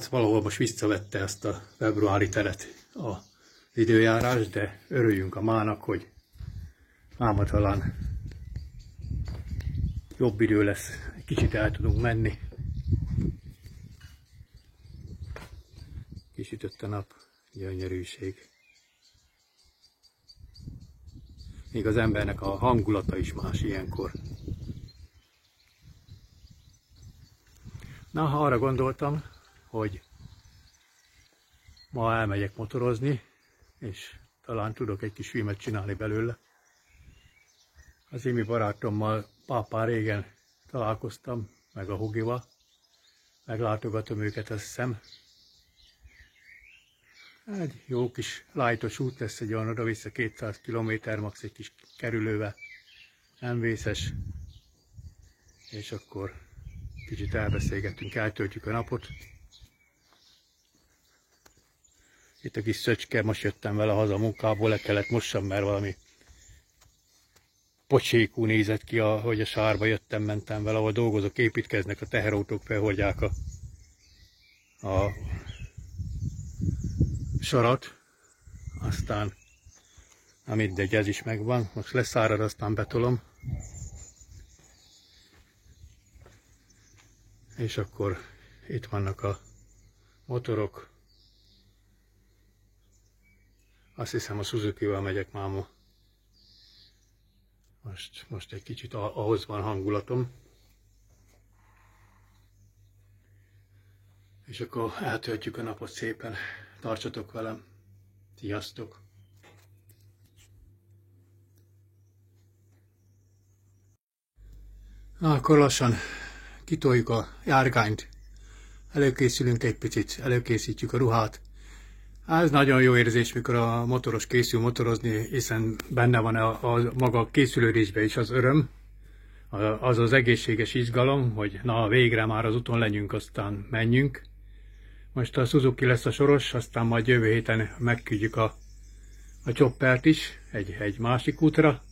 Valahol most visszavette ezt a februári teret az időjárás, de örüljünk a mának, hogy máma talán jobb idő lesz, egy kicsit el tudunk menni. Kisütött a nap, gyönyörűség. Még az embernek a hangulata is más ilyenkor. Na, arra gondoltam, hogy ma elmegyek motorozni, és talán tudok egy kis filmet csinálni belőle. Az Imi barátommal pápán régen találkoztam, meg a Hugival. Meglátogatom őket, azt hiszem. Egy jó kis lájtos út lesz, egy olyan oda-vissza 200 km, max. Egy kis kerülővel. Nem vészes. És akkor kicsit elbeszélgetünk, eltöltjük a napot. Itt a kis szöcske, most jöttem vele haza a munkából, le kellett mossam, mert valami pocsékú nézett ki, ahogy a sárba jöttem, mentem vele, ahol dolgozok, építkeznek, a teherautók felhordják a sarat. Aztán, na mindegy, ez is megvan. Most leszárad, aztán betolom. És akkor itt vannak a motorok. Azt hiszem a Suzuki-val megyek máma. Most egy kicsit ahhoz van hangulatom. És akkor eltöltjük a napot szépen. Tartsatok velem. Sziasztok! Na, akkor lassan kitoljuk a járgányt. Előkészülünk egy picit, előkészítjük a ruhát. Ez nagyon jó érzés, mikor a motoros készül motorozni, hiszen benne van a maga készülődésben is az öröm, az egészséges izgalom, hogy na végre már az úton legyünk, aztán menjünk. Most a Suzuki lesz a soros, aztán majd jövő héten megküldjük a choppert is egy másik útra.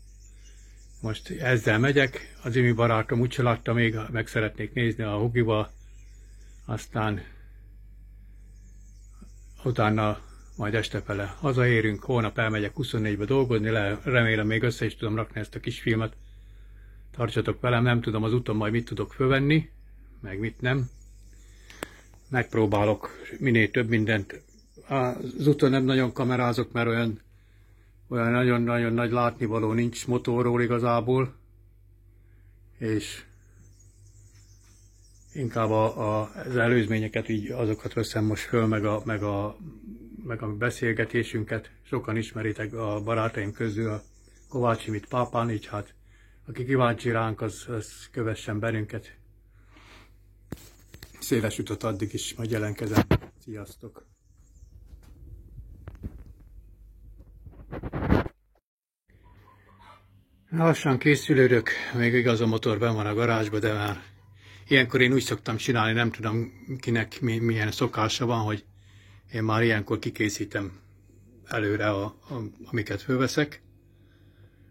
Most ezzel megyek, az Imi barátom úgyse látta még, meg szeretnék nézni a Hugival, aztán utána majd estefele hazaérünk, holnap elmegyek 24-be dolgozni, remélem még össze is tudom rakni ezt a kis filmet. Tartsatok velem, nem tudom az úton majd mit tudok fölvenni, meg mit nem. Megpróbálok minél több mindent. Az úton nem nagyon kamerázok, mert olyan nagyon-nagyon nagy látnivaló nincs motorról igazából. És inkább az előzményeket, így azokat veszem most föl, meg a beszélgetésünket. Sokan ismeritek a barátaim közül a Kovács Imit pápán, így hát aki kíváncsi ránk, az kövessen bennünket. Széles utat addig is, majd jelentkezem. Sziasztok! Lassan készülődök, még igaz a motor benn van a garázsban, de már ilyenkor én úgy szoktam csinálni, nem tudom kinek milyen szokása van, hogy én már ilyenkor kikészítem előre amiket fölveszek.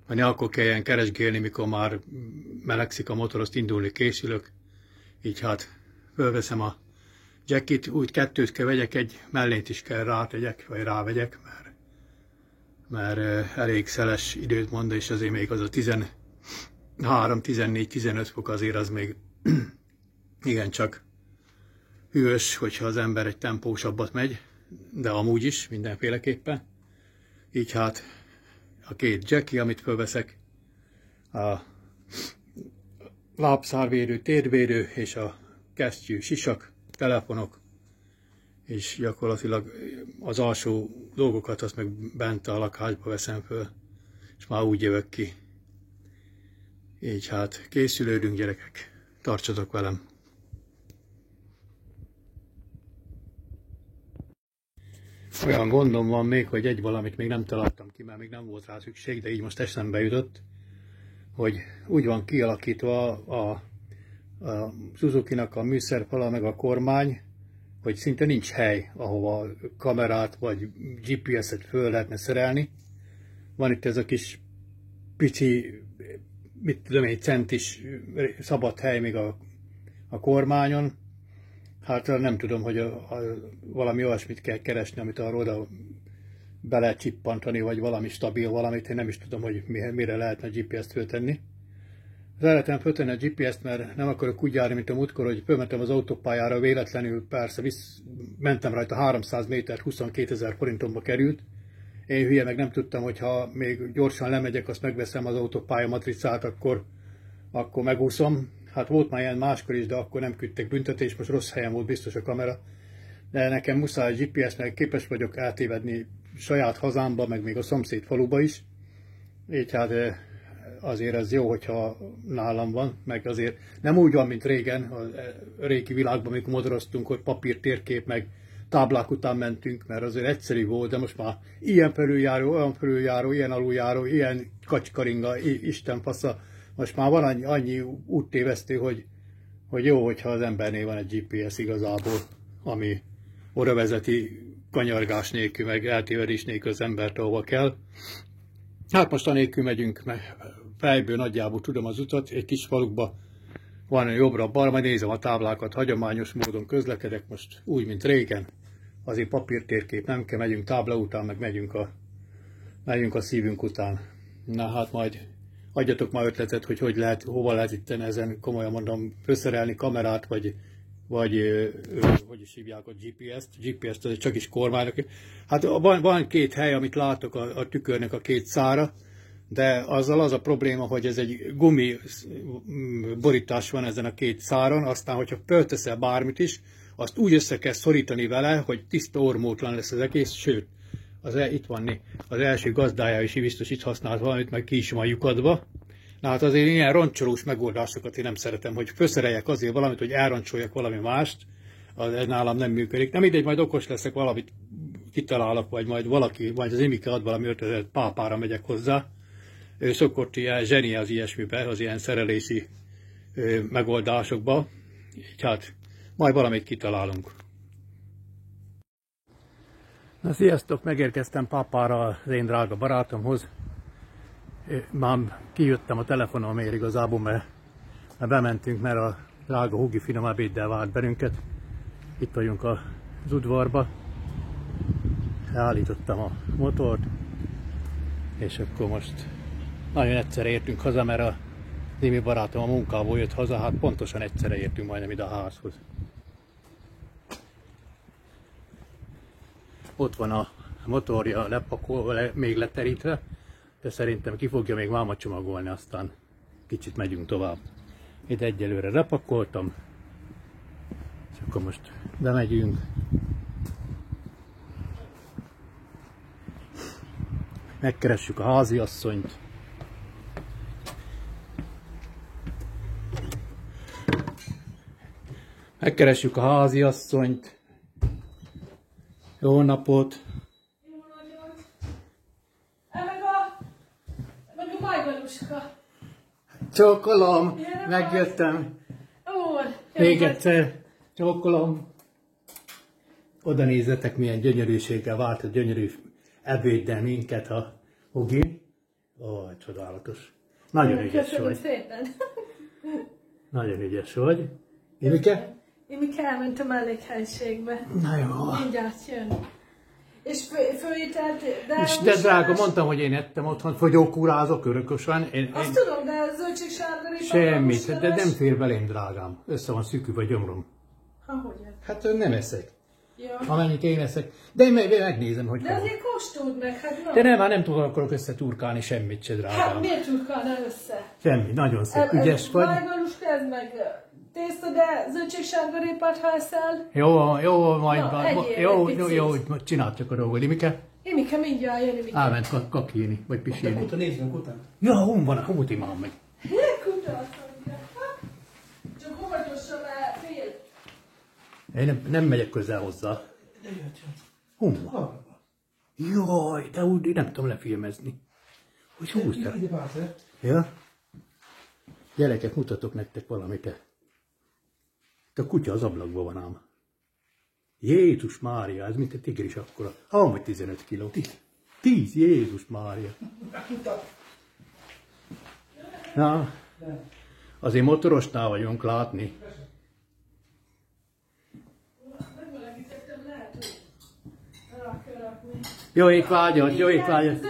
Vagy ne akkor kelljen keresgélni, mikor már melegszik a motor, azt indulni készülök. Így hát fölveszem a jackit, úgy kettőt kell vegyek, egy mellét is kell rátegyek, vagy rávegyek, mert elég szeles időt mond, és azért még az a 13, 14, 15 fok azért az még igencsak hűvös, hogyha az ember egy tempósabbat megy, de amúgy is mindenféleképpen. Így hát a két jacki, amit fölveszek, a lábszárvédő, térvédő és a kesztyű, sisak, telefonok, és gyakorlatilag az alsó dolgokat azt meg bent a lakásba veszem föl, és már úgy jövök ki. Így hát készülődünk, gyerekek, tartsatok velem! Olyan gondom van még, hogy egy valamit még nem találtam ki, mert még nem volt rá szükség, de így most eszembe jutott, hogy úgy van kialakítva a Suzuki-nak a műszerfala meg a kormány, hogy szinte nincs hely, ahova kamerát vagy GPS-et föl lehetne szerelni. Van itt ez a kis pici, mit tudom, egy centis szabad hely még a kormányon, Hát nem tudom, hogy valami olyasmit kell keresni, amit arra oda bele csippantani, vagy valami stabil valamit. Én nem is tudom, hogy mire lehetne a GPS-t föltenni. Szeretem föltenni a GPS-t, mert nem akarok úgy járni, mint a múltkor, hogy fölmentem az autópályára, véletlenül persze mentem rajta 300 métert, 22 000 forintomba került. Én hülye meg nem tudtam, hogy ha még gyorsan lemegyek, azt megveszem az autópálya matricát, akkor megúszom. Hát volt már ilyen máskor is, de akkor nem küldtek büntetést, most rossz helyen volt biztos a kamera. De nekem muszáj a GPS, mert képes vagyok eltévedni saját hazámba, meg még a szomszéd faluba is. Így hát azért ez jó, hogyha nálam van, meg azért nem úgy van, mint régen, a régi világban, amikor motoroztunk, hogy papír, térkép, meg táblák után mentünk, mert azért egyszerű volt, de most már ilyen felüljáró, olyan felüljáró, ilyen aluljáró, ilyen kacskaringa, Isten fasza. Most már van annyi úttévesztő, hogy jó, hogyha az embernél van egy GPS igazából, ami oda vezeti kanyargás nélkül, meg eltévedés nélkül az embert, ahova kell. Hát most anélkül megyünk, mert fejből nagyjából tudom az utat, egy kis falukba van jobbra-balra, majd nézem a táblákat, hagyományos módon közlekedek most úgy, mint régen. Azért papírtérkép nem kell, megyünk tábla után, meg megyünk a szívünk után. Na hát majd adjatok már ötletet, hogy lehet, hova lehet itt ezen, komolyan mondom, fölszerelni kamerát, vagy hogy is hívják a GPS-t. GPS-t az csak is kormányok. Hát van két hely, amit látok a tükörnek a két szára, de azzal az a probléma, hogy ez egy gumi borítás van ezen a két száron, aztán, hogyha fölteszel bármit is, azt úgy össze kell szorítani vele, hogy tiszta ormótlan lesz az egész, sőt, itt van az első gazdája is biztos itt használt valamit, meg ki is van lyukadva. Na hát azért ilyen roncsolós megoldásokat én nem szeretem, hogy fölszereljek azért valamit, hogy elroncsoljak valami mást, ez nálam nem működik. Nem mindegy, majd okos leszek, valamit kitalálok, vagy majd valaki, vagy az Imike ad valami ötletet, pápára megyek hozzá. Ő szokott ilyen zseni az ilyesmibe, az ilyen szerelési megoldásokba. Így hát majd valamit kitalálunk. Na sziasztok, megérkeztem Pápára az én drága barátomhoz. Már kijöttem a telefonomért igazából, mert bementünk, mert a drága Hugi finom ebéddel várt bennünket. Itt vagyunk az udvarba. Leállítottam a motort, és akkor most nagyon egyszerre értünk haza, mert a Dimi barátom a munkából jött haza, hát pontosan egyszerre értünk majdnem ide a házhoz. Ott van a motorja lepakolva, még leterítve, de szerintem ki fogja még máma csomagolni, aztán kicsit megyünk tovább. Itt egyelőre lepakoltam, és akkor most bemegyünk. Megkeressük a háziasszonyt. Megkeressük a háziasszonyt. Jó napot! Jó napot! Meg a majvaluska. Csókolom! Megjöttem! Ó, Még egyszer! Csókolom! Oda nézzetek, milyen gyönyörűséggel várt a gyönyörű ebéddel minket a Hugi. Ó, csodálatos! Nagyon ügyes vagy! Szépen. Nagyon ügyes vagy! Imike? Imike elment a mellékhelyiségbe. Na jó! Mindjárt jön. És főételt, De drága, mondtam, hogy én ettem otthon, fogyókúrázok örökösen. Azt tudom, de a zöldség Semmit, de nem fér belém, drágám. Össze van szűkülve a gyomrom. Ahogy? Hát nem eszek. Ja. Amennyit én eszek. De én megnézem, hogy... De azért kóstold meg, hát na. De nem, nem akarok összeturkálni semmit se, drágám. Hát miért turkálnál össze? Semmi, nagyon szép, ügyes vagy. Majvaluska, ez meg tészta, de zöldség-sárgarépát, ha eszel. Jó, majd... Na, jó, csináld csak a dolgot, Imike. Imike mindjárt jön, Imike. Elment kakíni, vagy pisilni. Utána nézzünk utána. Ja, hon van, humuti már meg. Csak óvatosan, mert fél. Én nem megyek közel hozzá. Hon van? Jaj, de úgy nem tudom lefilmezni. Hogy húztál? Ja? Gyerekek, mutatok nektek valamit. A kutya az ablakban van ám. Jézus Mária, ez mint a tigris akkora. Vagy 15 kiló. 10, Jézus Mária. Na, azért motorosnál vagyunk látni. Jó étvágyat, jó étvágyat.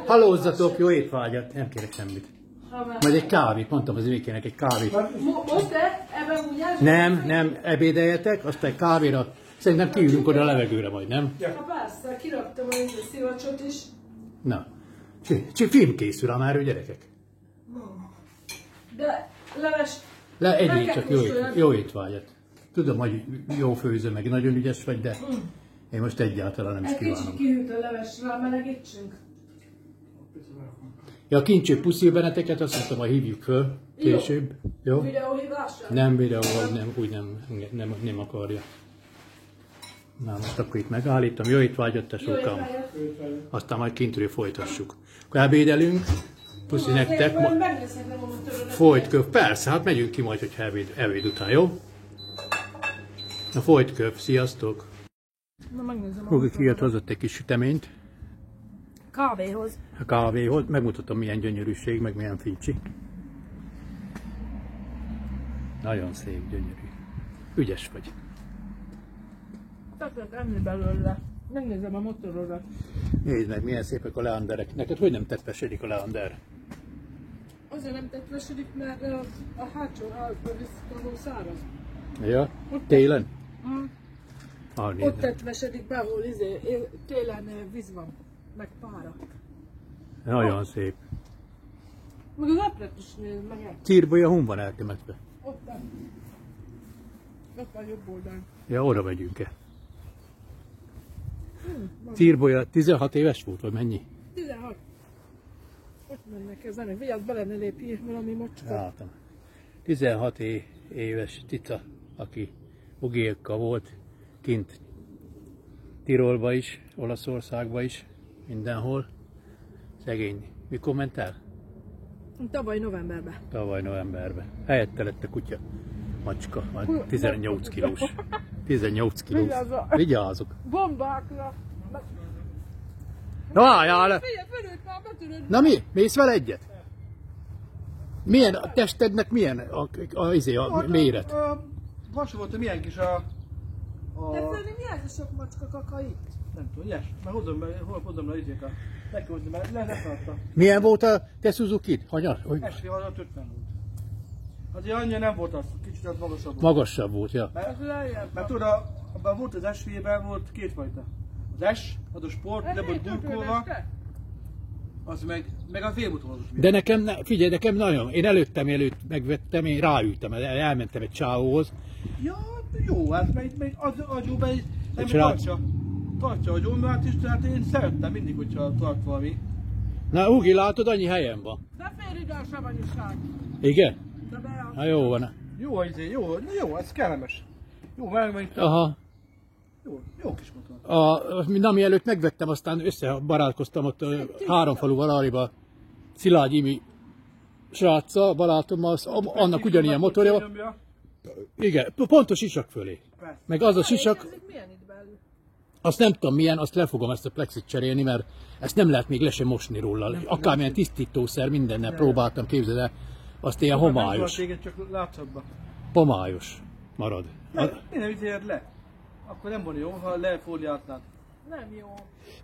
Halózzatok, jó étvágyat. Nem kérek semmit. Majd egy kávét, mondtam az üvékének egy kávét. Most te ebben úgy Nem, ebédeljetek, aztán kávéra. Szerintem kiülünk oda a levegőre majd, nem? Ha persze, kiraktam a szivacsot is. Na, film készül a már, gyerekek. De leves... Egyéb csak jó étvágyat. Tudom, hogy jó főző, meg nagyon ügyes vagy, de én most egyáltalán nem is kívánom. Egy kicsit kihűlt a leves, rámelegítsünk. Ja, kincső puszil benneteket, azt mondtam, hogy hívjuk föl később. Jó? Videóhívásra? Nem videó, úgy nem akarja. Na, most akkor itt megállítom. Jó étvágyat, tesókám. Aztán majd kintről folytassuk. Akkor ebédelünk. Puszi nektek. Folytköv. Persze, hát megyünk ki majd, hogyha ebéd után, jó? Na, folytköv. Sziasztok. Na, megnézem. Rogi kijött, hozott egy kis süteményt. Kávéhoz. A kávéhoz. Megmutatom, milyen gyönyörűség, meg milyen fincsi. Nagyon szép, gyönyörű. Ügyes vagy. Tettek enni belőle. Megnézem a motorodat. Nézd meg, milyen szépek a leanderek. Neked hogy nem tetvesedik a leander? Azért nem tetvesedik, mert a hátsó házban visszatoló száraz. Ja? Télen? Ott tetvesedik be, ahol télen víz van, meg pára. Nagyon szép. Meg az epret is nézd meg el. Círbolya hon van eltemetve? Ott van. Ott van jobb oldalon. Ja, oda megyünk-e? Círbolya 16 éves volt, vagy mennyi? 16. Ott mennek ezenek. Vigyázz, bele ne lépjél valami mocska. Látom. 16 éves Tica, aki Ugélka volt kint Tirolba is, Olaszországba is, mindenhol. Szegény. Mikor ment el? Tavaly novemberben. Tavaly novemberben. Helyette lett a kutya. Macska, 18 kilós. 18 kilós. Vigyázok. Bombákra. Na, álljál le! Figyelj, fölült már, betöröd. Na mi? Mész vele egyet? Milyen a testednek milyen a méret? Hasonló, milyen kis De fölni mi ez a sok macska kaka itt? Nem tudom, ilyes. Már hozom le izék a... Meghozni, mert leszállta. Milyen volt a te Suzuki-d? Hanyar? SV alatt 50 volt. Azért annyira nem volt az, kicsit az magasabb volt. Magasabb volt, ja. Mert tudod, abban volt az SV-ben volt kétfajta. Az S, az a sport, le volt burkolva, az meg a V-motoros. De nekem, figyelj, nekem nagyon, én előtt megvettem, én ráültem, elmentem egy csávóhoz. Ja, jó, hát meg az agyóban tartsa a gyomrát is, tehát én szerettem mindig, hogyha tart valami. Na, Ugi, látod, annyi helyen van. De fél ide a savanyúság. Igen? De be Na jó van. Jó, ez kellemes. Jó, meg. Aha. Jó kis motor. Ami előtt megvettem, aztán összebarátkoztam ott 3 faluval arrébb Szilágy Imi sráccal, barátommal, annak ugyanilyen motorja van. Igen, pontos sisak fölé. Meg az a sisak, Ez milyen itt belül? azt nem tudom milyen, azt le fogom ezt a plexit cserélni, mert ezt nem lehet még le sem mosni róla. Akármilyen tisztítószer, mindennel próbáltam, képzeld el, azt ilyen homályos. Csak látszatba. Homályos marad. Nem izéred le. Akkor nem volna jó, ha lefóliáznád. Nem jó.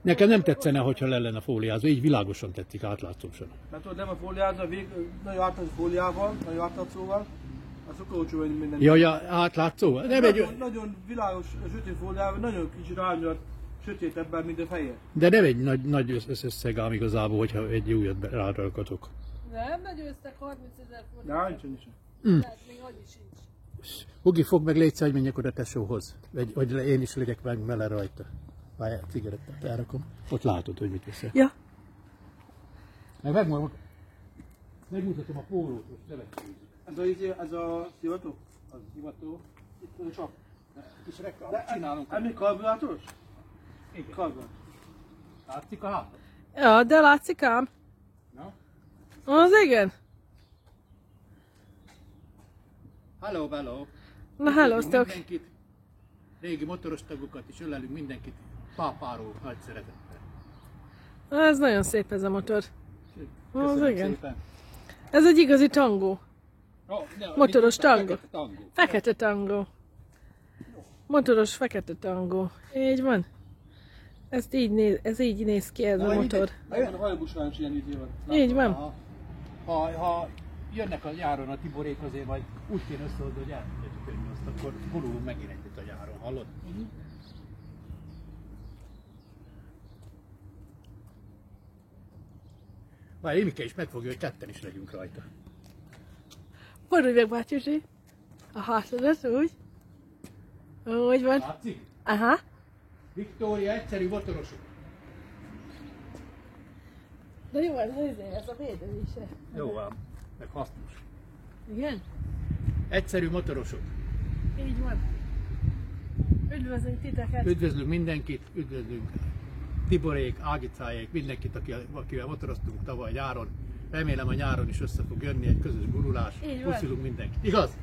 Nekem nem tetszene, hogyha le lenne fóliázva, így világosan tetszik, átlátszósan. Mert tudod, nem a fóliázva, nagyon átlátszó fóliával, nagyon átlátszóval, az sokkal olcsóbb, mint minden. Ja, átlátszó? Nagyon világos sötét fóliával, nagyon kicsit árnyalt sötétebben, mint a fehér. De nem egy nagy összeg ám igazából, hogyha egy újat rárakhatok. Nem, nagy összeg 30 000 forint. De nincsen is. Lehet, még annyi sincs. Ugi, fog meg légy, hogy menjek oda tesóhoz. Vagy én is legyek meg vele rajta. Várjál, cigarettát elrakom. Ott látod, hogy mit veszek. Ja. Megmutatom a pólót, most nevetséget. Ez a szivató? Az hivató. Itt csak kis reklám. Csinálunk. Ez még karburátoros? Igen. Karburátor. Látszik a hátat? Ja, de látszik ám. Na? Az igen. Hello. Na, hellóztok. Mindenkit, régi motoros tagokat is ölelünk mindenkit. Pápáról nagy szeretettel. Ez nagyon szép ez a motor. Köszönöm igen. szépen. Ez egy igazi tangó. Motoros tangó. Fekete tangó. Motoros fekete tangó. Így van. Ez így néz ki ez a motor. Megvan a hajbusán is ilyen idő van. Így van. Ha jönnek a nyáron a Tiborék azért, vagy úgy kéne összehozni, hogy elmegyünk önni azt, akkor gurulunk megint egyet a nyáron, hallod? Várj, Imike is megfogja, hogy ketten is legyünk rajta. Fordulj meg, bácsi, a hátadat úgy. Úgy van. Látszik? Aha. Viktória, egyszerű motorosok. De jó, ez a védőise. Jó ám, meg hasznos. Igen? Egyszerű motorosok. Így van. Üdvözlünk titeket. Üdvözlünk mindenkit, üdvözlünk Tiborék, Ágicáék, mindenkit, akivel motoroztunk tavaly nyáron. Remélem a nyáron is össze fog jönni egy közös gurulás. Puszilunk mindenkit. Igaz?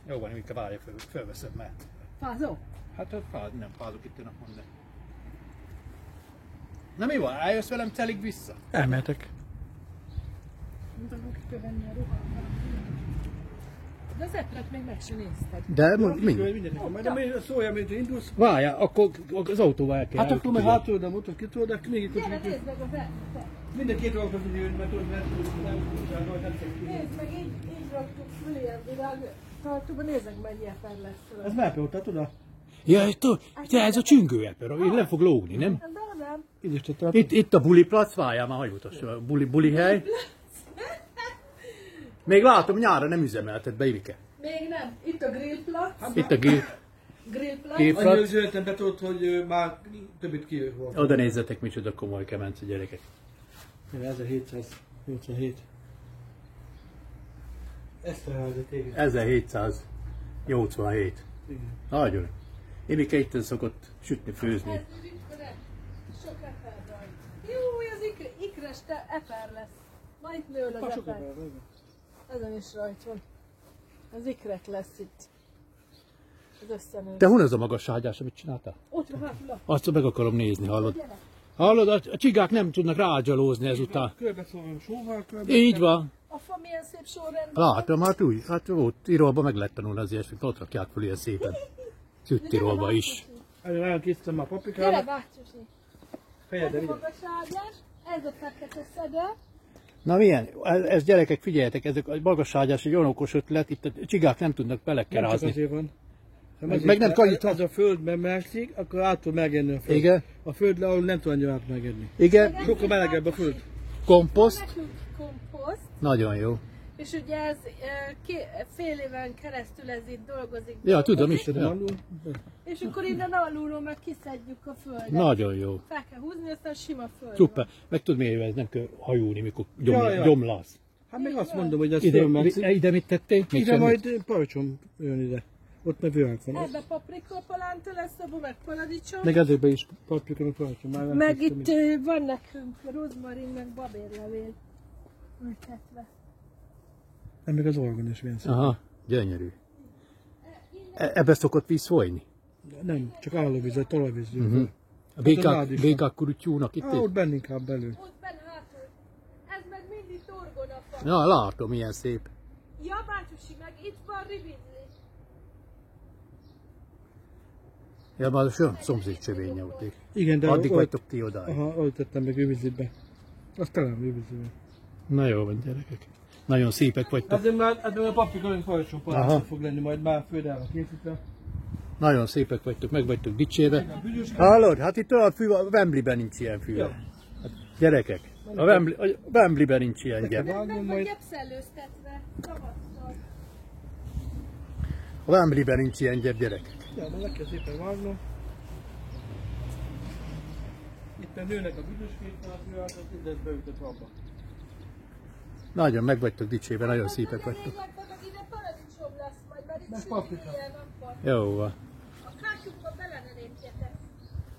Jó van, Imike, várja, felveszem, mert... Fázó? Hát nem fázok itt a napon, de... Na mi van? Eljössz velem celig vissza? Elmehetek. Mutatok kikövenni a ruhámat. De az epret még meg sem nézted. De mindjárt. Majd szóljam, mint indulsz. Várjál, akkor az autóval el kell. Hát akkor meg hátul, de mutat kitól, de még egy Gyere, kicsit. nézd meg az epret. Minden két órakra tudja jönni, mert tudod, mert Nézd meg, így raktuk fölé a világtartóba, nézd meg, mennyi eper lesz. ez már ott, tudod? Ja, te ez a csüngő eper, én nem fog lógni, nem? Nem. Itt a buliplac, várjál már, hogy mutas, a buli hely. Még látom, nyára nem üzemeltet be, Imike. Még nem. Itt a grillplac. Itt a Grillplac. Annyi üzletem be tudod, hogy már többit kijött volt. Oda nézzetek, micsoda komoly kemence, gyerekek. 1787. Ezt a házat, igen. 1787. Igen. Nagyon. Imike itt szokott sütni, főzni. Ez sok eper rajt. Jó, az ikres eper lesz. Ma itt nő az eper. Ezen is rajt van. Az ikrek lesz itt. Az összenő. Te hol az a magasságyás, amit csináltál? Ott van hátul. Azt meg akarom nézni, hallod? Hallod, a csigák nem tudnak rágyalózni ezután. Körbe szólom sóval, körbe. Így van. A fa milyen szép sorrendben. Látom, hát úgy, hát ott Tirolban meg lehet tanulni az ilyesmit, ott rakják fel ilyen szépen. Süt-Tirolba is. Nagyon elkészítem már Gyere, paprikámat. bácsosi. Fejed Ez a ide. magasságás, ez a fekete szege. Na milyen? Ez gyerekek, figyeljetek, ezek a magasságyás egy olyan okos ötlet, itt a csigák nem tudnak Nem csak belekerázni. azért van. Meg nem kajít. Az a földben melszik, akkor át tud megenni a föld. Igen. A föld le, ahol nem tud annyira át megenni. Igen, Sokkal melegebb a föld. komposzt, Nekünk komposzt. nagyon jó. És ugye ez fél éven keresztül ez itt dolgozik. Ja, tudom is, De ja. alul, És akkor innen alulról meg kiszedjük a földet. Nagyon jó. Fel kell húzni, aztán sima föld. Szuper. Meg tudod miért, ez nem kell hajúni, mikor Ja. gyomlász. Hát még azt mondom, hogy ez Ide, fölmelszik. ide mit tettél? Még Ide semmit? majd paradicsom jön ide. Ott meg vőánk van. Ebbe paprika palánta lesz, abban meg paradicsom. Meg ezekben is paprika, meg paradicsom. Már Meg elkezdtem itt is. van nekünk rozmarin, meg babérlevél ültetve. Nem, meg az orgon is ilyen szép. Aha, gyönyörű. Ebbe szokott víz folyni? Nem, csak állóvíz, vagy talajvíz. A rád is van. békák kurutyúnak itt? Ott benne inkább belül. Ott benne hátul. Ez meg mindig torgonafa. Ja, látom, milyen szép. Ja, bácsusi, meg itt van ribizli. Ja, már a szomszéd csövénye ott. Igen, de Addig ott- vagytok ti odáig. Aha, ott tettem meg ővizitbe. Azt talán ővizitbe. Na jó van, gyerekek. Nagyon szépek vagytok. Ezért már a paprika, hogy paradicsom Aha. paradicsom fog lenni, majd már földáll a készítve. Nagyon szépek vagytok, meg vagytok dicsérve. Hallod? Hát itt a fű, a Wembleyben nincs ilyen fű. Ja. Hát, gyerekek, a Wembleyben nincs ilyen gyep. Vágom Meg van majd. gyepszellőztetve. Tavasszal. A Wembleyben nincs ilyen gyep, gyerekek. Ja, majd le kell szépen vágnom. Itt már nőnek a büdöskék, tehát itt lesz beütetve abba. Nagyon meg vagytok dicsérve, nagyon szépek vagytok. Ide paradicsom lesz majd, mert itt Meg süti paprika. ilyen napban. Jó van. A kátyukba bele ne lépjetek.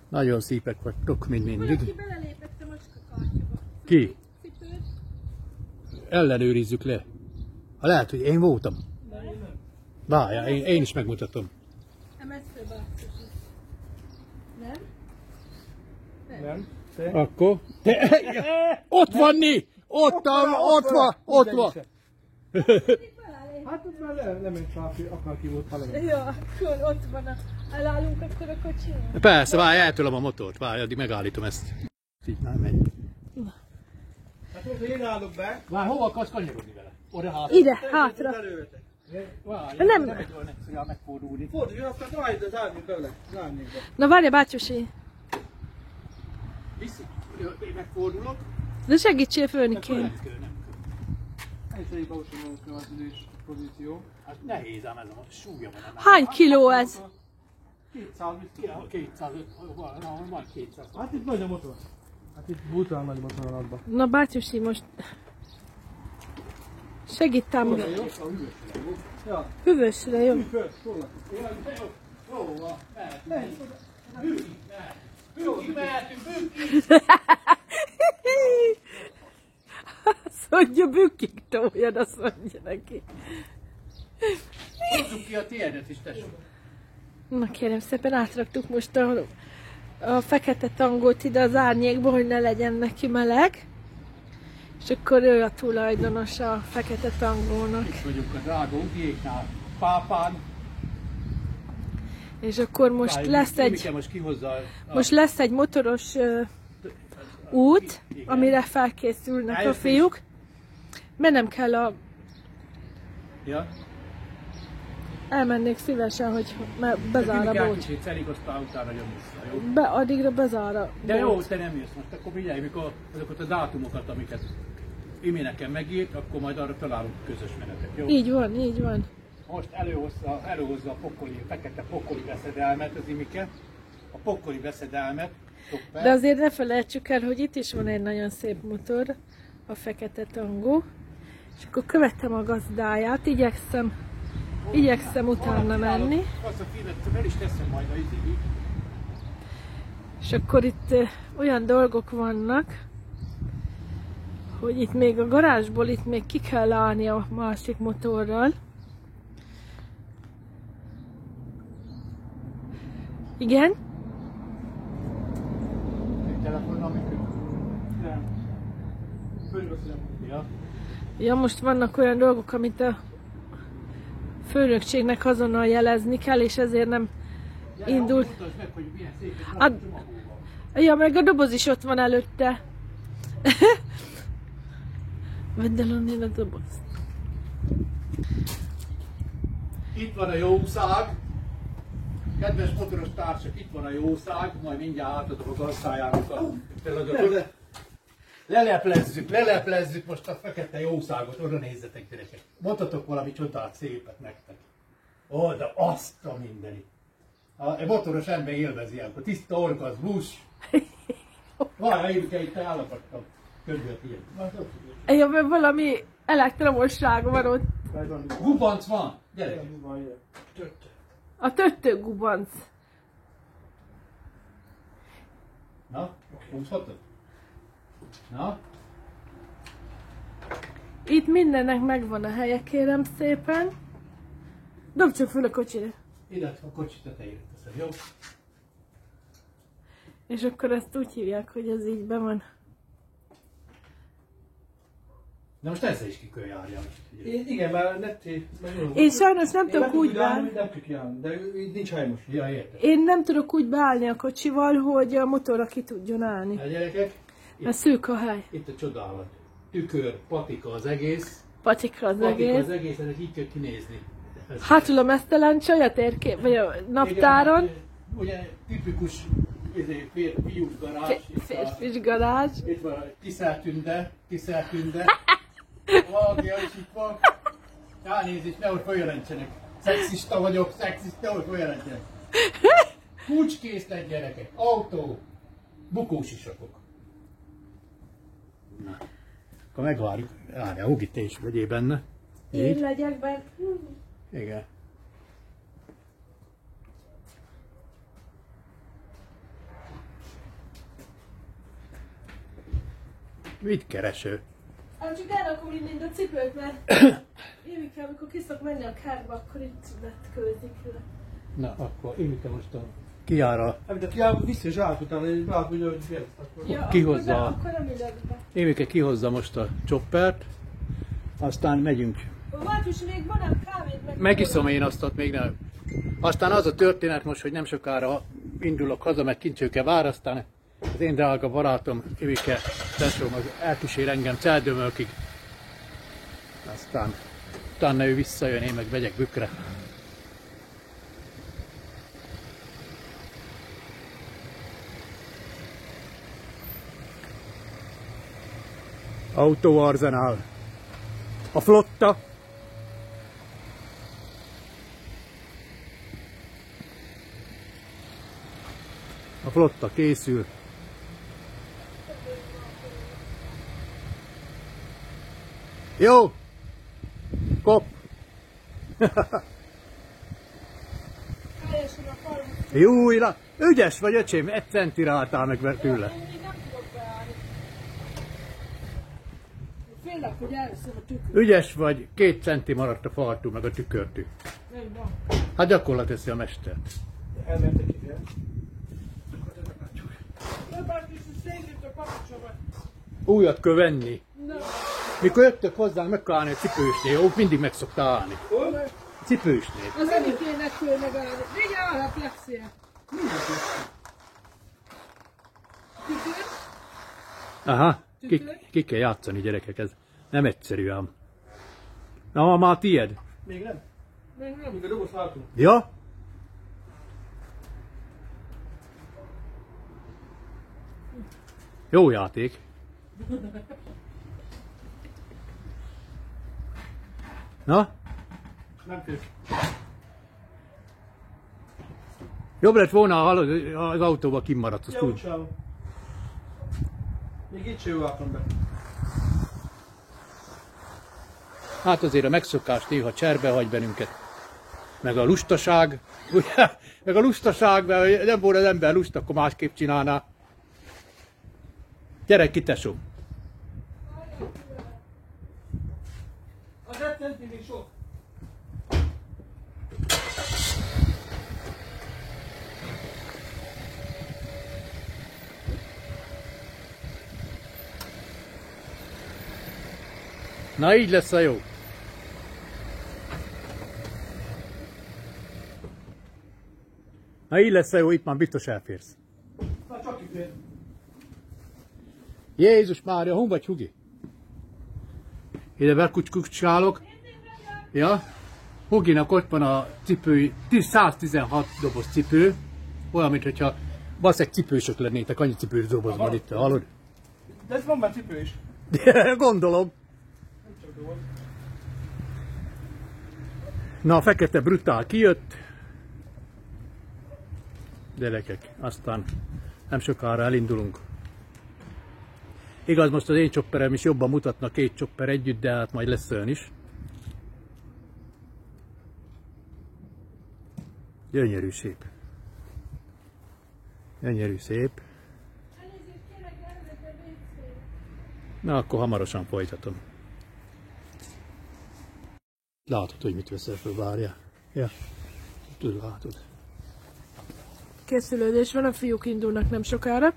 Nagyon szépek vagytok, mint mindig. Valaki belelépett a macska kátyuba. Ki? Cipőt. Ellenőrizzük le. Ha lehet, hogy én voltam. Várjál, én is megmutatom. Nem ez főbácsosi. Nem? Nem? Te? Akkor? Ott van Ni! Ott van! Itt Hát Hát ott már lement rá, akár ki volt, ha lement. Ja, akkor ott van elállunk akkor a kocsival. Persze, várj, eltölöm a motort, várj, addig megállítom ezt. Így már megy. Hát ott én állok be. Várj, hova akarsz kanyarodni vele? Oda hátra. Ide, hátra. Elővetek. Várj, Nem. nem egy olyan egyszerűen megfordulni. Fordulj, aztán rájد az árnyék bele. Zárnyékba. Na várja, bácsosi. Vissza, én megfordulok. De segítsél fölni Akkor kéne. nem kell, nem kell. Egyszerűen bausolom a következés pozíció. Hát nehéz ám ez a súlya van. Hány kiló ez? 200 biztos. 205, van 200. Hát itt nagy a motor. Hát itt brutál nagy motor alatban. Na bácsosi, most segít támogatni. Ja. Hűvösre, jó? Föld, tollak. Jó, van, mehetünk. Azt mondja, bükig toljad, azt mondja neki. Hozzuk ki a tiédet is, tesó. Na kérem szépen, átraktuk most a fekete tangót ide az árnyékba, hogy ne legyen neki meleg. És akkor ő a tulajdonos a fekete tangónak. Itt vagyunk a drága ugiéknál, Pápán. És akkor most lesz egy... Most kihozza Most lesz egy motoros út, amire felkészülnek a fiúk. Mennem kell a... Ja. Elmennék szívesen, hogy bezár a bót. Kicsit szelik, aztán utána jön vissza, jó? Addigra bezár a De jó, bót. te nem jössz most, akkor figyelj, mikor azokat a dátumokat, amiket Imi nekem megírt, akkor majd arra találunk közös menetet, jó? Így van, így van. Most előhozza a fekete pokoli veszedelmet az Imike, a pokoli veszedelmet, szoper. De azért ne felejtsük el, hogy itt is van egy nagyon szép motor, a fekete tangó. És akkor követtem a gazdáját, igyekszem utána menni. Azt a filmet fel is teszem majd a izigig. És akkor itt olyan dolgok vannak, hogy itt még a garázsból itt még ki kell állni a másik motorral. Igen? Egy telefonnal működik? Nem. Fölveszem. Ja. Ja, most vannak olyan dolgok, amit a főnökségnek azonnal jelezni kell, és ezért nem indult. Mutasd meg, hogy milyen szépen A- van a csomagolva. Ja, meg a doboz is ott van előtte. Vedd el onnél a dobozt. Itt van a jószág. Kedves motoros társak, itt van a jószág, majd mindjárt átadom a gazdájának a feladatot. Leleplezzük most a fekete jószágot, oda nézzetek gyerekek. Mondhatok valami csodát, szépet nektek. Ó, de azt a mindenit. A motoros ember élvezi ilyenkor, tiszta orgazmus. Várj, én itt elakadtam. Könyvet ilyen. Ja, mert valami elektromosság van ott. Gubanc van, gyerek. A töttő gubanc. Na, húzhatod? Na? Itt mindennek megvan a helye, kérem szépen. Dobd csak föl a kocsira. Ide a kocsi tetejére teszed, jó? És akkor ezt úgy hívják, hogy ez így be van. De most ezzel is ki kell járjál. Igen, már netté. Én sajnos nem tudok úgy beállni. Nem tudok járni, de így nincs hely most. Ja, érted. Én nem tudok úgy beállni a kocsival, hogy a motorra ki tudjon állni. Na gyerekek, Mert szűk a hely. itt a csodálat. Tükör, patika az egész. Patika az Patika egész. az egész, ennek így kell kinézni. Ez- Hátul a mesztelen csaj a térkép, vagy a naptáron. Igen, ugye tipikus fiús garázs. Férfis garázs. Itt van a Tiszeltünde. Valaki is itt van. Elnézést, nehogy feljelentsenek. Szexista vagyok, nehogy feljelentsenek. Kulcskészlet gyerekek, autó, bukósisakok. Na, akkor megvárjuk. Várjál, Hugi, te is legyél benne. Én Így? legyek benne. Igen. Mit kereső? Hát csak elrakom innen a cipőt, mert Évike, amikor ki szok menni a kárba, akkor itt vetkőzik le. Na, akkor Évike most a kiára. Hát, de kiáll vissza és át utána, és átudja, hogy miért. Ja, Kihozza. akkor nem ülök be. Évike kihozza most a csoppert, aztán megyünk Március még van, nem kávét meg... Megiszom én azt ott még nem. Aztán az a történet most, hogy nem sokára indulok haza, meg Kincsőke vár, aztán az én drága barátom, Ivike tesóm, az elkísér engem Celdömölkig. Aztán utána ő visszajön, én meg megyek Bükre. Autóarzenál. A flotta. A flotta készül. Jó! Kop! Jújra! Ügyes vagy, öcsém, 1 centire álltál meg tőle. Én még nem tudok beállni. Félek, hogy elveszem a tükör. Ügyes vagy, 2 centi maradt a faltú, meg a tükörtű. Nem van. Hát gyakorlat teszi a mestert. Elmentek ide. Újat kell venni. Na, Mikor jöttök hozzánk, meg kell állni a cipősnél, ott mindig meg szoktál állni. Hol? Cipősnél. az egyikének kell megállni. Vigyál a plexia. Tükör? Aha, ki kell játszani, gyerekek, ez nem egyszerű ám. Na, már tied? Még nem? Még nem. Még a doboz látunk. Ja? Jó játék. Na? Nem kész. Jobb lett volna, ha az autóba kimaradt, azt Jó, tud. csáó. Még itt se látom be. Hát azért a megszokás néha cserbe hagy bennünket. Meg a lustaság, ugye? Meg a lustaság, mert nem volna az ember lusta, akkor másképp csinálná. Gyere ki, tesó! Az 1 centi még sok. Na így lesz a jó. Na így lesz a jó, itt már biztos elférsz. Na csak itt ér. Jézus Mária, hon vagy, Hugi? Ide belkucskálok. Ja? Huginak ott van a cipői, 116 doboz cipő. Olyan, mintha baszeg cipősök lennétek, annyi cipős doboz van itt, hallod? De ez van már cipő is. Gondolom. Nem csak doboz. Na, a fekete brutál kijött. Gyerekek, aztán nem sokára elindulunk. Igaz, most az én csopperem is jobban mutatna 2 csopper együtt, de hát majd lesz olyan is. Gyönyörű szép. Gyönyörű szép. Na, akkor hamarosan folytatom. Látod, hogy mit veszel föl, várjál. Ja, tudod, látod. Készülődés van, a fiúk indulnak nem sokára.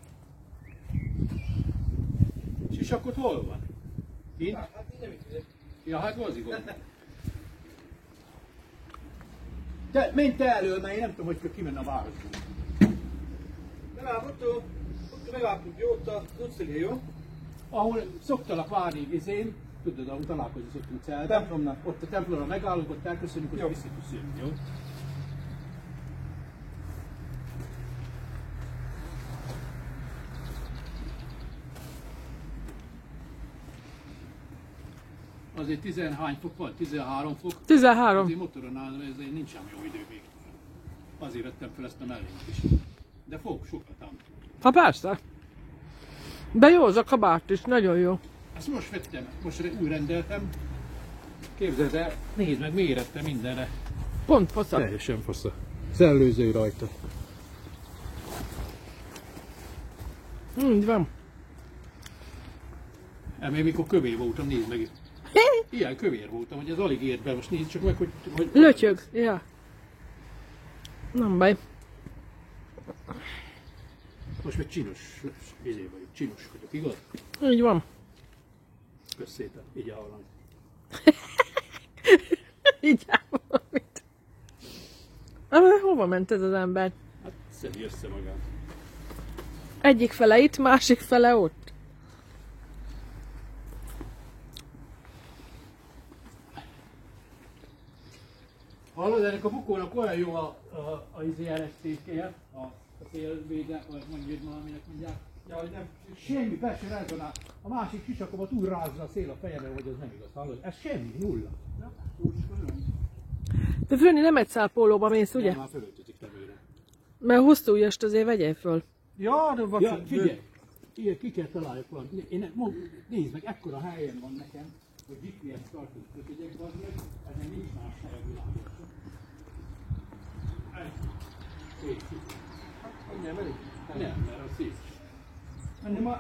Sisakot hol van? Kint? Hát így nem itt ide. Ja, hát gazigol. Te, menj te elől, mert én nem tudom, hogy kimenni a városba. Nem áll, ott megálltunk, jó, ott az utcélé, jó? Ahol szoktalak várni vizén, tudod, ahol találkozni szoktunk Celben. Templomnál. Ott a templomra megállunk, ott elköszönjük, Jó. hogy visszaköszönjük, jó? Azért 10 fok van? 13 fok? 13. Azért motoron állom, ezért nincs sem jó idő még. Azért vettem fel ezt a mellényt is. De fog sokat ám. Ha persze. De jó az a kabát is, nagyon jó. Ezt most vettem, most új rendeltem. Képzeld el, nézd meg, mérettem mindenre. Pont faszak. Teljesen fasza. Szellőző rajta. Így van. Még mikor kövér voltam, nézd meg. Ilyen kövér voltam, hogy ez alig ért be. Most nézd csak meg, hogy... Lötyög, ja. Nem baj. Most meg csinos vagyok, csinos vagyok, igaz? Így van. Kösz szépen, így állom. Vigyál valamit. Hova ment ez az ember? Hát szedi össze magát. Egyik fele itt, másik fele ott. Hallod, ennek a bukónak olyan jó a RST-je, a szélvéde, vagy mondjuk valaminek mondják. Ja, hogy nem, semmi, be se rezonál. A másik sisakomat úgy rázza a szél a fejemre, hogy ez nem igaz. Hallod? Ez semmi, nulla. De Főni nem egy szálpólóba mész, ugye? Nem, már fölöltözik temőre. Mert hosszú ujjast azért vegyél föl. Ja, de Ja, figyelj! Ilyen ki kell találjuk valamit. Nézd meg, ekkora helyen van nekem, hogy GPS tartunk kötegyek, ezen nincs más hely a világon. Szép. nem elég. Nem, mert a szép.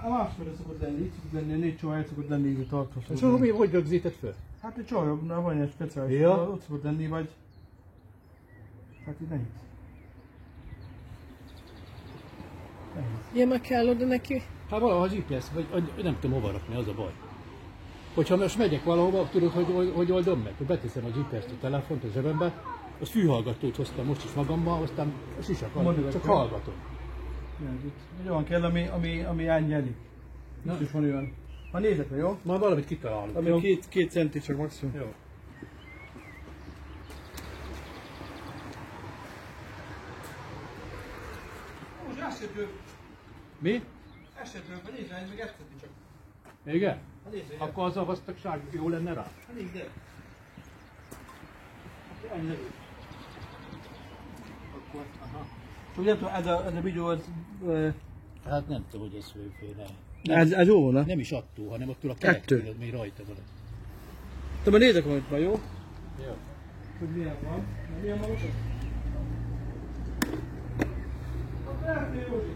A másfele szokott lenni, így szokott lenni, 4 csóhely szokott lenni, így tartós. És hogy rögzített föl? Hát egy csóhelyoknál van egy speciális, Ja. ott szokott lenni, vagy... Hát így nehéz. Ja, meg kell oda neki. Hát valahol az GPS, vagy nem tudom hova rakni, az a baj. Hogyha most megyek valahova, tudod, hogy oldom meg? Hogy beteszem a GPS-t a telefont a zsebembe, az fűhallgatót hoztam most is magammal, aztán a sisak, csak hallgatom. Egy olyan kell, ami elnyeli. Itt is van olyan. Ha nézzek le, jó? Majd valamit kitalálunk. Ami 2 centi csak maximum. Jó. Most esetről, Mi? vagy nézd rá, ez meg 1 centi csak. Igen? Ha nézd rá. Akkor az a vastagság jó lenne rá? Ha nézd rá. Ennyi. Akkor, aha. Csak nem tudom, ez a videó, Hát nem tudom, hogy ez főféle. ez jó volna. Nem is attól, hanem attól a Ettől. kerektől, még rajta van. Te már nézzek, amit van, jó? Jó. Hogy milyen van. Milyen van most? A felfér, Józsi.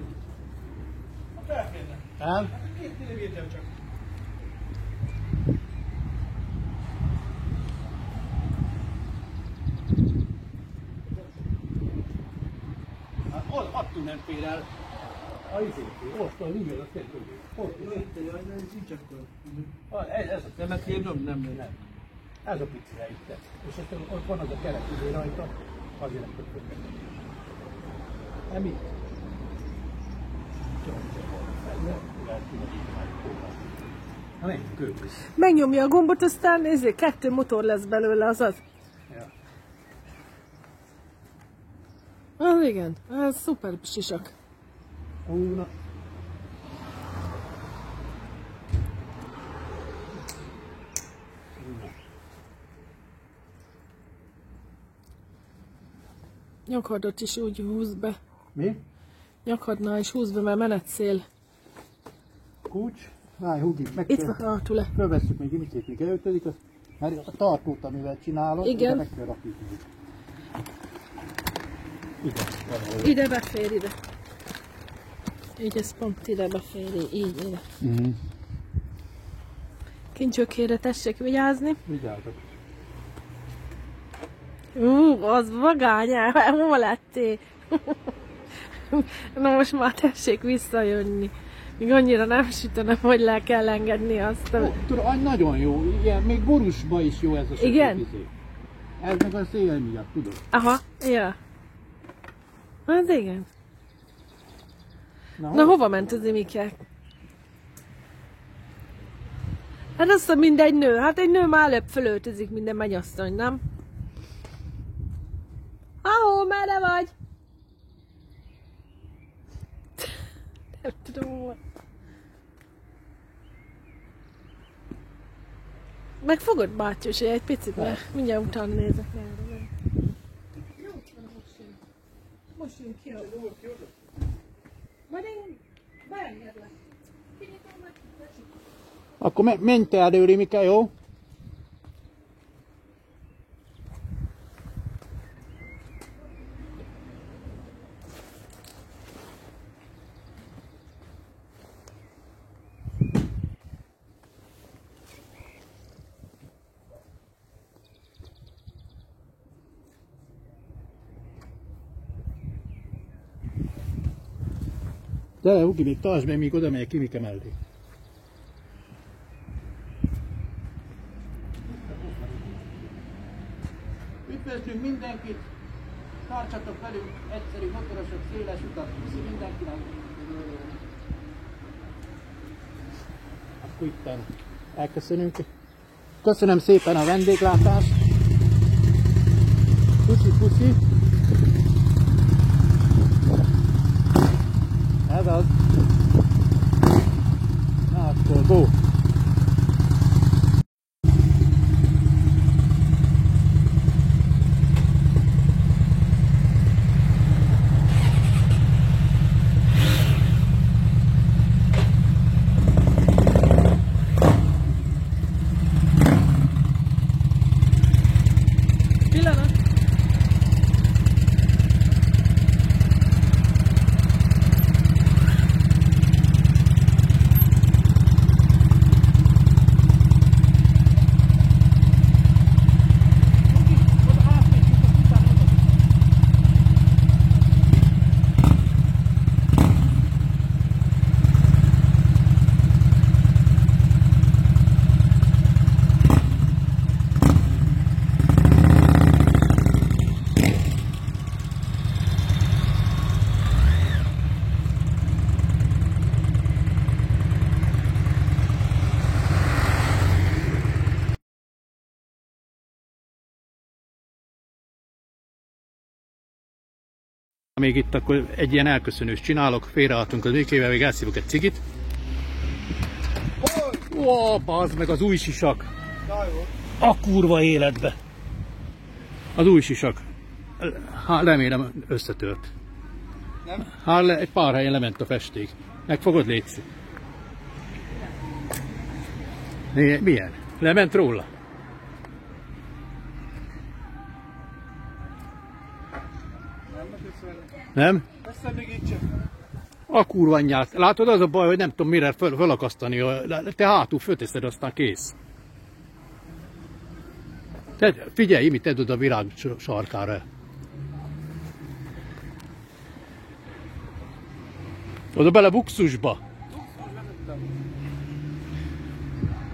A felférnek. El? 2 milliméter csak. Hát attól nem fér el. A izétől, ott a lújjal, azt nem tudjuk. Ott, Ez nincs akkor. ez a Nem, mert nem. Ez a picire itt. És ott van az a kerek izé rajta, azért nem tudjuk. Nem itt. Na menjünk körül. Megnyomja a gombot, aztán nézzék, 2 motor lesz belőle, azaz. Ja. Az igen, ez szuper sisak. Na. Nyakadot is úgy húz be. Mi? Nyakadnál is húz be, mert menetszél. Kulcs. Várj, húgjuk meg. Itt van a tule. Fölvesszük még imicét, még elöltödik, mert a tartót, amivel csinálod, Igen. ide meg kell rakni. Ide, valahol. Ide befér, ide. Így ez pont ide befér, így ide. Kincsökére tessék vigyázni. Vigyázzatok. Az vagány, hol lettél? Na most már tessék visszajönni. Még annyira nem sütönem, hogy le kell engedni azt. Tudod, nagyon jó, ilyen, még borúsba is jó ez a sötét Igen? izé. Ez meg a szél miatt, tudod? Aha, ja. Hát igen. Na, Na hova ment az imike? Hát azt mondom, mindegy nő. Hát egy nő már előbb fölöltözik, minden mennyasszony, nem? Ahó, merre vagy? Nem tudom hol. Meg fogod bátyos egy picit, mert mindjárt utána nézek erre. Jó, most jön ki. Majd én beengedlek. Kinyitom meg. akkor menj te előre, Mike, jó? De Ugi, még tartsd meg, míg oda megyek ki Mike mellé. Tartsatok velünk egyszerű motorosok, széles utat, puszi mindenkinek. Akkor itten elköszönünk. Köszönöm szépen a vendéglátást. Puszi. Ez az. Na akkor go! Még itt akkor egy ilyen elköszönős csinálok, félreálltunk az őkével, még elszívok egy cigit. Ó, bazd meg az új sisak! A kurva életbe! Az új sisak. Remélem összetört. Nem? Egy pár helyen lement a festék. Megfogod, létszik? Milyen? Lement róla? Nem? A kurva anyját. Látod, az a baj, hogy nem tudom mire fölakasztani. Te hátul fölteszed, aztán kész. Te figyelj, mit tedd oda a virág sarkára. Oda bele buxusba.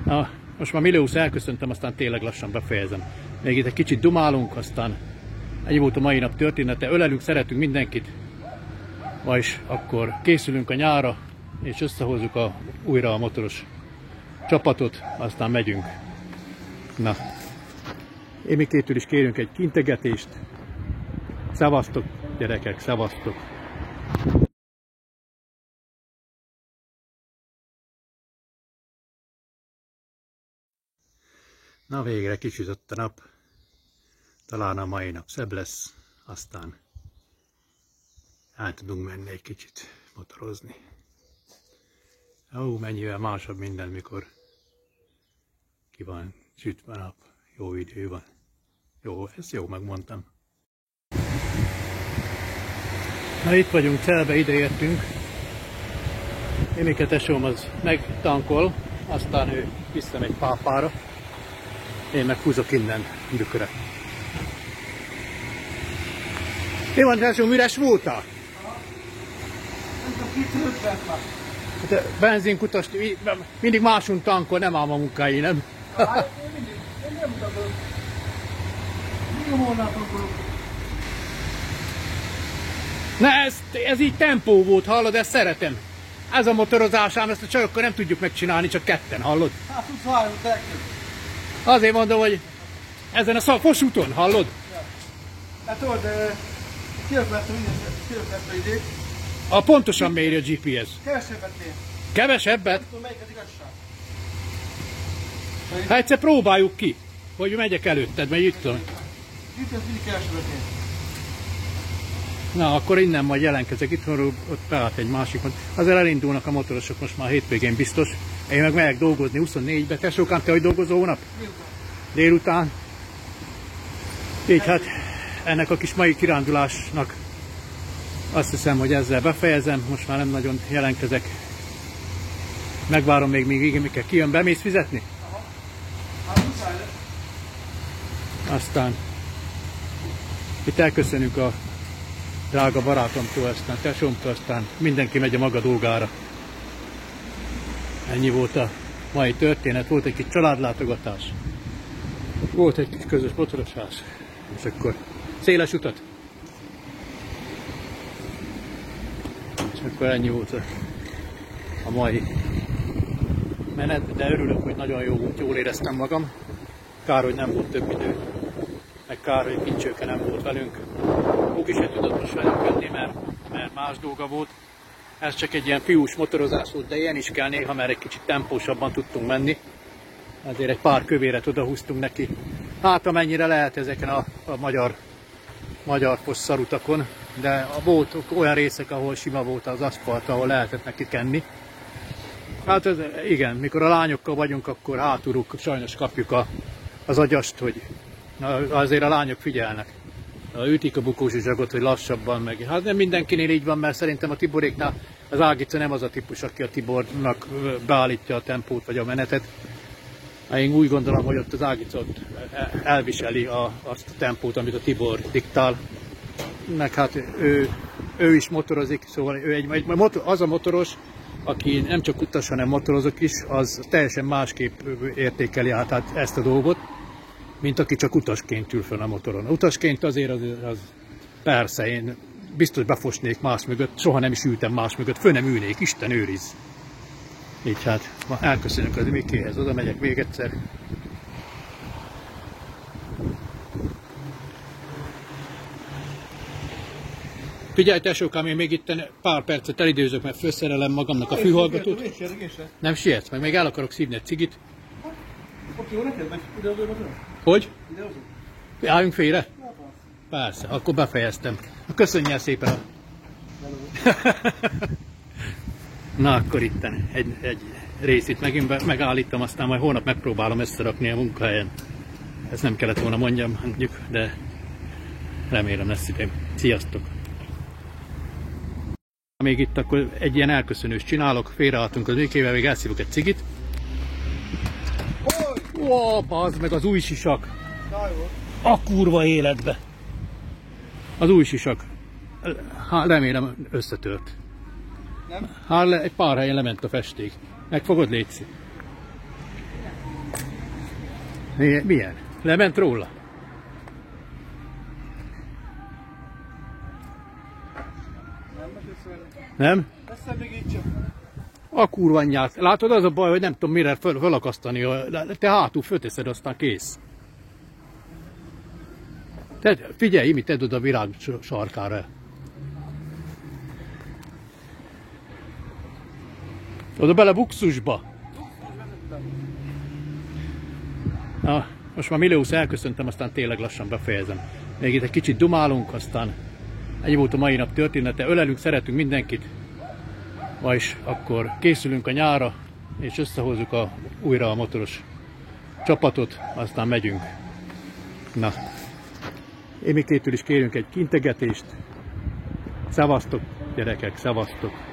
Na, most már milliósz elköszöntem, aztán tényleg lassan befejezem. Még itt egy kicsit dumálunk, aztán ennyi volt a mai nap története. Ölelünk, szeretünk mindenkit. Vagyis akkor készülünk a nyárra, és összehozzuk újra a motoros csapatot, aztán megyünk. Na, Émikétől is kérünk egy integetést. Szevasztok, gyerekek, szevasztok! Na végre kisütött a nap. Talán a mai nap szebb lesz, aztán el tudunk menni egy kicsit motorozni. Ó, mennyivel másabb minden, mikor ki van sütve a nap, jó idő van. Jó, ezt jó megmondtam. Na itt vagyunk, Celbe, ide értünk. Émike tesóm az megtankol, aztán ő visszamegy Pápára. Én meg húzok innen Bükköre. Mi van, tesóm, üres voltál? Hát benzinkutas, mindig máson tankol, nem ám a munkái, nem? Én nem mutatom. Milyen holnap tankolok? Na ez így tempó volt, hallod, ezt szeretem. Ez a motorozásám, ezt a csajokkal nem tudjuk megcsinálni, csak ketten, hallod? Hát 23 tekkel. Azért mondom, hogy ezen a Fos úton, hallod? Ja. Hát tudod, kiöklettem idét. A pontosan méri a GPS. Kevesebbet mér. Kevesebbet? Nem tudom, melyik az igazság. Hát egyszer próbáljuk ki, hogy megyek előtted, mert itt tudom. Itt az mindig kevesebbet mér. Na, akkor innen majd jelentkezek, itt van, ott beállt egy másikon. Azért elindulnak a motorosok most már hétvégén biztos. Én meg megyek dolgozni 24-be. Tesókám, te hogy dolgozol hónap? Délután. Így hát ennek a kis mai kirándulásnak azt hiszem, hogy ezzel befejezem. Most már nem nagyon jelentkezek. Megvárom még Émike kijön. Bemész fizetni? Aha. Hát muszáj lesz. Aztán itt elköszönünk a drága barátomtól, aztán tesómtól, aztán mindenki megy a maga dolgára. Ennyi volt a mai történet, volt egy kis családlátogatás, volt egy kis közös motorosás, és akkor széles utat! akkor ennyi volt a mai menet, de örülök, hogy nagyon jó volt, jól éreztem magam. Kár, hogy nem volt több idő, meg kár, hogy Kincsőke nem volt velünk. Oki se tudott most velünk jönni, mert más dolga volt. Ez csak egy ilyen fiús motorozás volt, de ilyen is kell néha, mert egy kicsit tempósabban tudtunk menni. Ezért egy pár kövéret odahúztunk neki. Hát amennyire lehet ezeken a magyar fosszarutakon, de volt olyan részek, ahol sima volt az aszfalt, ahol lehetett neki kenni. Hát ez, igen, mikor a lányokkal vagyunk, akkor hátuluk sajnos kapjuk az agyast, hogy azért a lányok figyelnek. Ütik a bukós zsagot, hogy lassabban meg. Hát nem mindenkinél így van, mert szerintem a Tiboréknál az Ágica nem az a típus, aki a Tibornak beállítja a tempót vagy a menetet. Én úgy gondolom, hogy ott az Ágica elviseli azt a tempót, amit a Tibor diktál. Meg hát ő is motorozik, szóval az a motoros, aki nem csak utas, hanem motorozok is, az teljesen másképp értékeli át ezt a dolgot, mint aki csak utasként ül fel a motoron. Utasként azért az persze, én biztos befosnék más mögött, soha nem is ültem más mögött, föl nem ülnék, Isten őriz. Így hát, ma elköszönök az Mikéhez, oda megyek még egyszer. Figyelj tesókám, én még itt pár percet elidőzök, mert felszerelem magamnak a fülhallgatót. Nem sietsz, meg még el akarok szívni egy cigit. Oké, jó neked? Megy ide-oda? Hogy? Ide-oda? Álljunk félre? Persze, akkor befejeztem. Köszönjél szépen! Na akkor itten egy részét megint megállítom, aztán majd holnap megpróbálom összerakni a munkahelyen. Ezt nem kellett volna mondjuk, de remélem lesz idő. Sziasztok! Még itt akkor egy ilyen elköszönős csinálok, félreálltunk az Mikével, még elszívok egy cigit. Ó, az meg az új sisak! A kurva életbe! Az új sisak. Remélem összetört. Nem? Hát egy pár helyen lement a festék. Meg fogod, létszik. Milyen? Lement róla? Nem? Össze még így csak. A kurva anyját. Látod, az a baj, hogy nem tudom mire fölakasztani. Te hátul fölteszed, aztán kész. Te figyelj, Imi, tedd oda a virág sarkára. Oda bele buxusba. Na, most már Mileusz elköszöntem, aztán tényleg lassan befejezem. Még itt egy kicsit dumálunk, aztán ennyi volt a mai nap története. Ölelünk, szeretünk mindenkit. Vagyis akkor készülünk a nyárra, és összehozzuk újra a motoros csapatot, aztán megyünk. Na, Émikétől is kérünk egy integetést. Szevasztok, gyerekek, szevasztok!